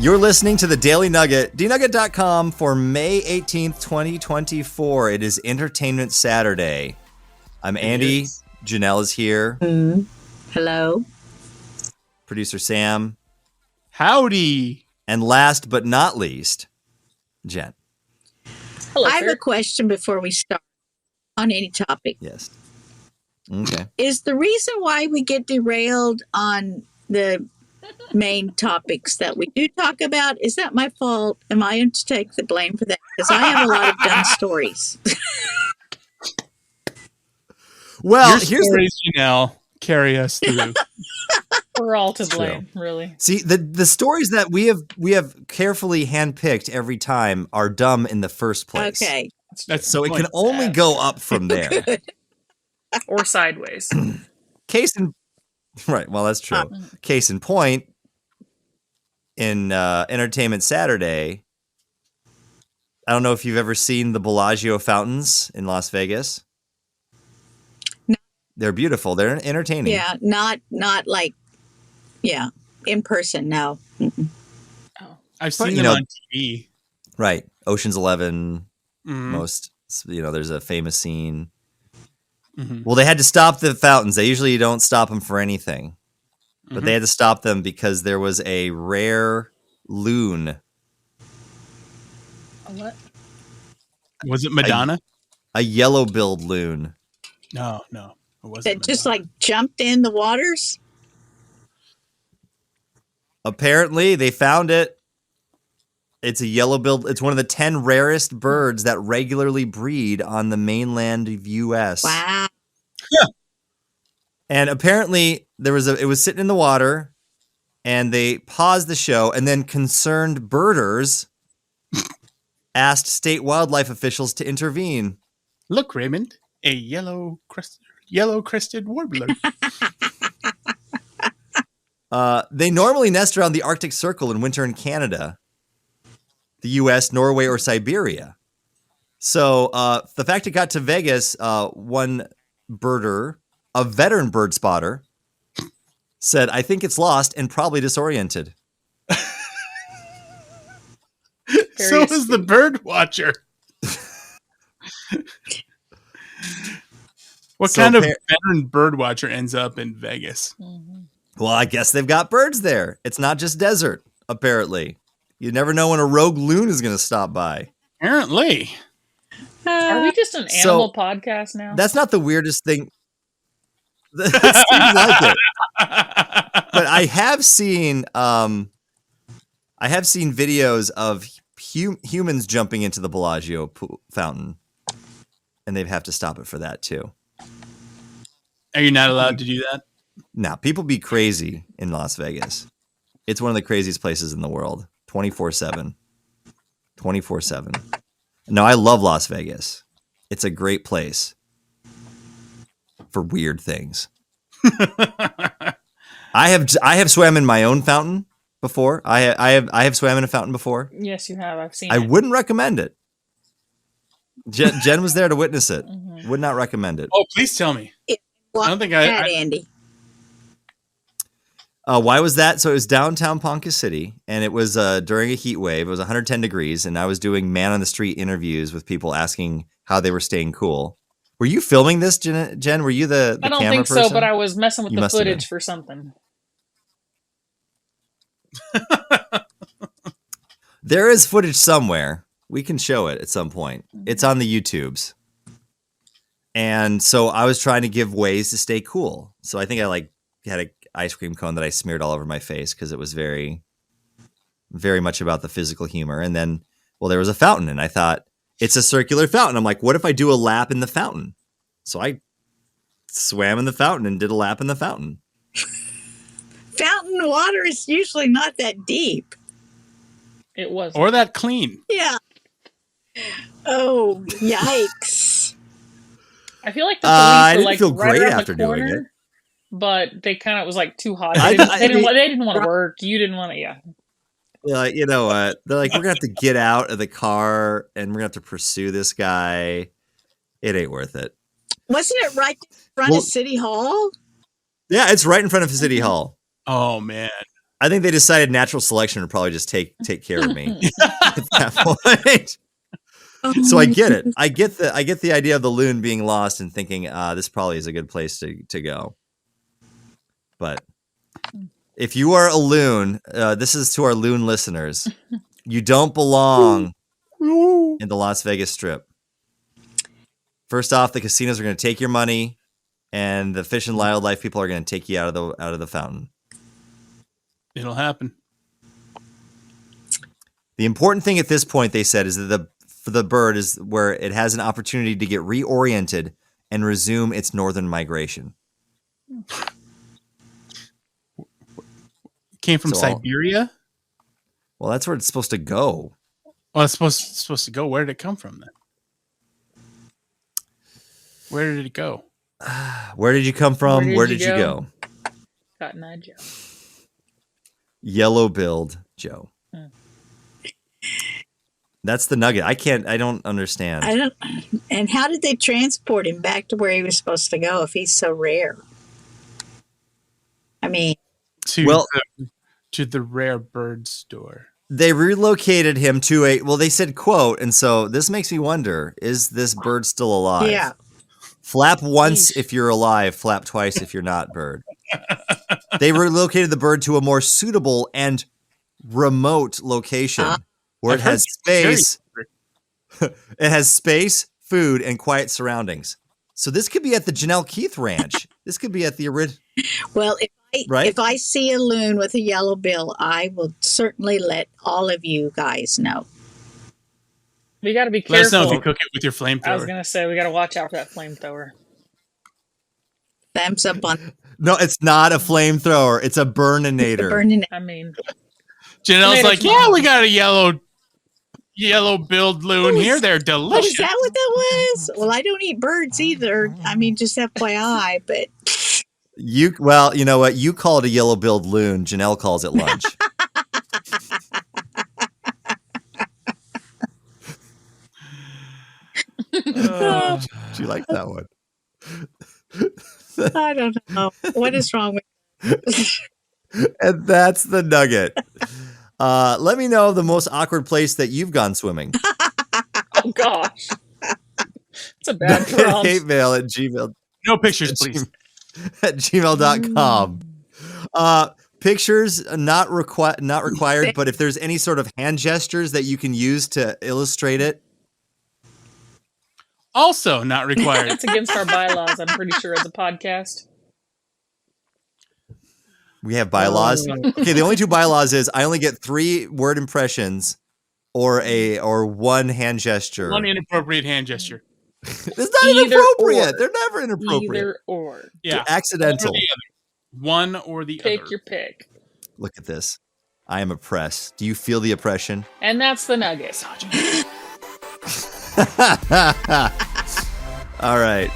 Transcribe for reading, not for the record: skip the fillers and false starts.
You're listening to the Daily Nugget, dnugget.com for May 18th, 2024. It is Entertainment Saturday. I'm Andy. Janelle is here. Hello. Producer Sam. Howdy. And last but not least, Jenn. Hello, I have a question before we start on any topic. Yes. Okay. Is the reason why we get derailed on the main topics that we do talk about, is that my fault? Am I to take the blame for that? Because I have a lot of dumb stories. Well, here's stories, Janelle, carry us through. We're all to blame, really. See, the stories that we have carefully handpicked every time are dumb in the first place. Okay. So it can only go up from there. Or sideways. Right, well, that's true. Case in point, in Entertainment Saturday, I don't know if you've ever seen the Bellagio fountains in Las Vegas. No. They're beautiful. They're entertaining. Yeah, not like, yeah, in person, no. Mm-mm. Oh, I've seen them on TV. Right, Ocean's 11, most, there's a famous scene. Mm-hmm. Well, they had to stop the fountains. They usually don't stop them for anything. But they had to stop them because there was a rare loon. A what? Was it Madonna? A yellow-billed loon. No, it wasn't. That just like jumped in the waters? Apparently, they found it. It's a yellow-billed. It's one of the 10 rarest birds that regularly breed on the mainland of U.S. Wow. Yeah. And apparently, it was sitting in the water, and they paused the show, and then concerned birders asked state wildlife officials to intervene. Look, Raymond, a yellow-crested warbler. They normally nest around the Arctic Circle in winter in Canada, the U.S., Norway, or Siberia. So the fact it got to Vegas, one birder, a veteran bird spotter, said, "I think it's lost and probably disoriented." So is the bird watcher. What kind of veteran bird watcher ends up in Vegas? Well, I guess they've got birds there. It's not just desert, apparently. You never know when a rogue loon is going to stop by. Apparently. Are we just an animal podcast now? That's not the weirdest thing. It seems like it. But I have seen videos of humans jumping into the Bellagio fountain, and they'd have to stop it for that too. Are you not allowed to do that? No, people be crazy in Las Vegas. It's one of the craziest places in the world. 24/7. 24/7. No, I love Las Vegas. It's a great place for weird things. I have swam in my own fountain before. I have swam in a fountain before. Yes, you have. I've seen it. I it. wouldn't recommend it. Jenn was there to witness it. Would not recommend it. Oh, please tell me. I don't think Andy. Why was that? So it was downtown Ponca City, and it was during a heat wave. It was 110 degrees, and I was doing man-on-the-street interviews with people asking how they were staying cool. Were you filming this, Jenn? Were you the I don't camera think person? so, but I was messing with the footage for something. There is footage somewhere. We can show it at some point. It's on the YouTubes. And so I was trying to give ways to stay cool. So I think I had an ice cream cone that I smeared all over my face because it was very, very much about the physical humor. And then, there was a fountain, and I thought, it's a circular fountain. I'm like, what if I do a lap in the fountain? So I swam in the fountain and did a lap in the fountain. Fountain water is usually not that deep. It was. Or that clean. Yeah. Oh, yikes. I feel like the police were feel right great around after the corner, doing it. But they kind of was too hot. They didn't want to work. You didn't want to, yeah. Like, you know what? They're like, we're going to have to get out of the car and we're going to have to pursue this guy. It ain't worth it. Wasn't it right in front of City Hall? Yeah, it's right in front of City Hall. Oh, man. I think they decided natural selection would probably just take care of me at that point. So I get it. I get the idea of the loon being lost and thinking this probably is a good place to go. But if you are a loon, this is to our loon listeners. You don't belong in the Las Vegas Strip. First off, the casinos are going to take your money, and the fish and wildlife people are going to take you out of the fountain. It'll happen. The important thing at this point, they said, is that for the bird is where it has an opportunity to get reoriented and resume its northern migration. Came from Siberia? Well, that's where it's supposed to go. Well, it's supposed to go. Where did it come from then? Where did it go? Where did you come from? Where did you go? Cotton Eye Joe. Yellow-billed Joe. That's the Nugget. I don't understand. And how did they transport him back to where he was supposed to go if he's so rare? I mean, to the rare bird store. They relocated him to they said quote, and so this makes me wonder, is this bird still alive? Yeah. Flap once if you're alive, flap twice if you're not, bird. They relocated the bird to a more suitable and remote location where it has space. It has space, food, and quiet surroundings. So this could be at the Janelle Keith Ranch. This could be at the original. Well, if I see a loon with a yellow bill, I will certainly let all of you guys know. We got to be careful. Let us know if you cook it with your flamethrower. I was going to say, we got to watch out for that flamethrower. Thumbs up on. No, it's not a flamethrower. It's a burninator. I mean, Janelle's like, yeah, we got a yellow-billed loon here. They're delicious. Is that what that was? Well, I don't eat birds either. I mean, just FYI, but. You know what? You call it a yellow-billed loon. Janelle calls it lunch. Do you like that one? I don't know. What is wrong with And that's the Nugget. Let me know the most awkward place that you've gone swimming. Oh, gosh. It's a bad prompt. Hatemail at gmail. No pictures, please. At gmail.com. Pictures not required, but if there's any sort of hand gestures that you can use to illustrate it. Also not required. It's against our bylaws, I'm pretty sure, as a podcast. We have bylaws. Okay, the only two bylaws is I only get 3 word impressions or one hand gesture. One inappropriate hand gesture. It's not inappropriate. They're never inappropriate. Either or. Yeah. They're accidental. One or the other. Pick your pick. Look at this. I am oppressed. Do you feel the oppression? And that's the Nugget. All right.